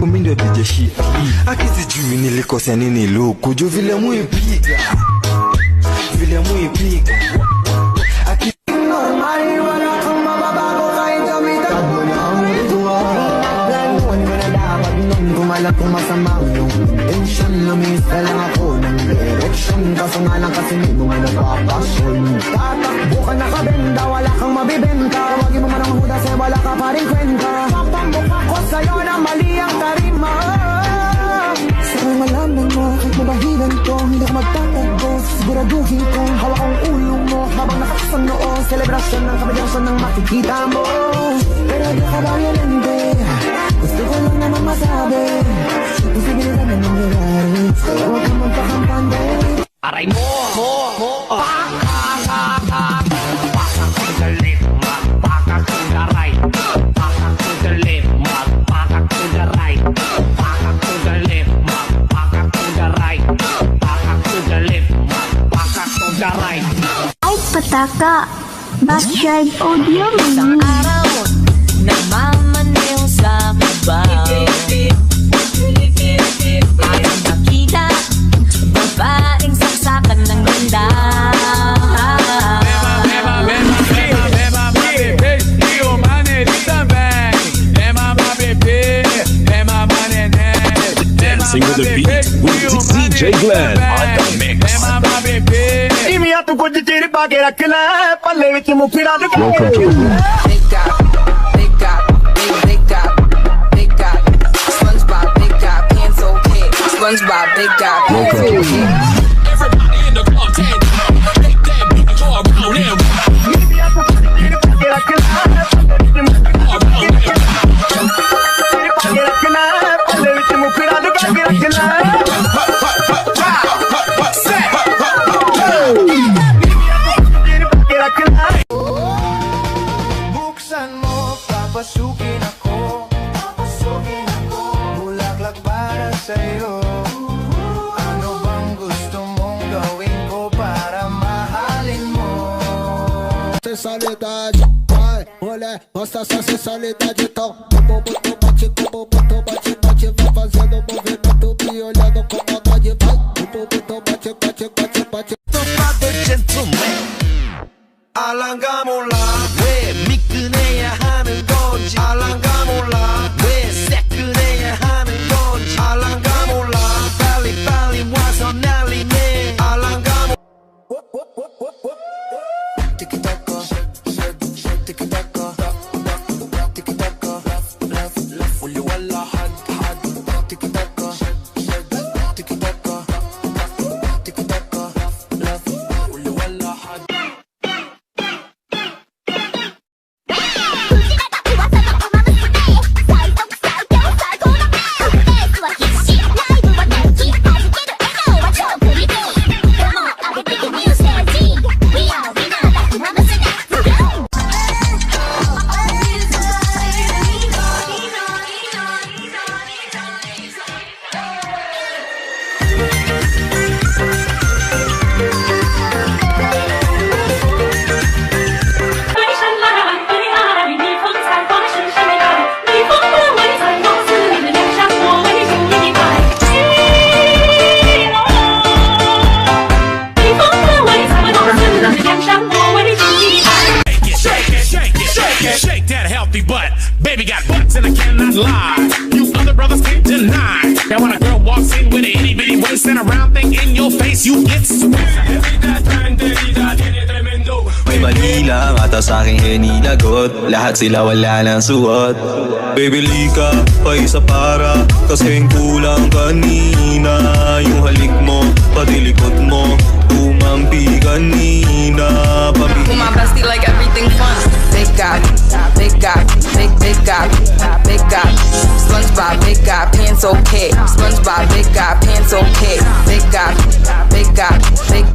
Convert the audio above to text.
kumindo DJ shit akizijui nilikosea nini luku juu vile muipiga normali wala kang mababago kahit gamitan mo na ang ritual. Laluan mo na dapat nun kumalat kung masama yung intention. Lumis ka lang ako ng direction, kaso nga lang kasi hindi mo nga nagpapasyon. Tatakbo ka nakabenda, wala kang mabibenta. Huwagin mo man ang hudas eh, wala ka pa rin kwenta. Papamukha ko sa'yo na mali ang tarima. Sa'yo malaman mo, kahit mabahilan ko, hindi ako magtatago. Siguraduhin kong hawak ang ulo mo habang nakasang noo. Selebrasyon ng kabadyasyon ng makikita mo. Pero di ka violente, gusto ko lang naman masabi posibilidad na nangyayari, kaya huwag kang magpakampante. Aray mo! Pakak to the left, pakak to the right. Pakak to the left, pakak to the right. Pakak to the left, pakak to the right. Pakak to the left, pakak to the right. Ay, pataka! Backyard audio mo. Isang araw, nagmamaneho sa kabaw. Aking nakita, babaeng saksakan ng ganda. Dancing with the beat with DJ Glenn on the mix. Welcome to the SpongeBob, big guy, pants okay. Everybody in the club, take that beat, go around and Buksan mo, papasukin ako. Bulaklak para sa'yo. Ano bang gusto mong gawin ko para mahalin mo? Sensualidade, vai, mulher, mostra sua sensualidade. Então, bububu bate, vai fazendo movimento, me olhando com maldade. Vai, bububu bate. Topato gentleman, 알랑가 몰라 왜 미끈해야 하는 건지. 알랑가 몰라 왜 새끈해야 하는 건지. 알랑가 몰라 빨리 와서 난리네. 알랑가 몰라. 티키타카 티키타카 티키타카 올려와라 핫 티키타카 티키타카 티키타카 올려와라 핫. shake that healthy butt. Baby got butts and I cannot lie. You other brothers can't deny. Now when a girl walks in with an itty bitty waist and a round thing in your face, you get sweat. May mali lang ata sa'king hinilagot. Lahat sila wala nang suot. Baby lika, pa isa para kasing kulang kanina. Yung halik mo, pati likod mo umampi kanina. With my bestie like everything fun. Big guy, big guy, big guy, big guy. SpongeBob, big guy, pants okay. SpongeBob, big guy, pants okay. Big guy, big guy, big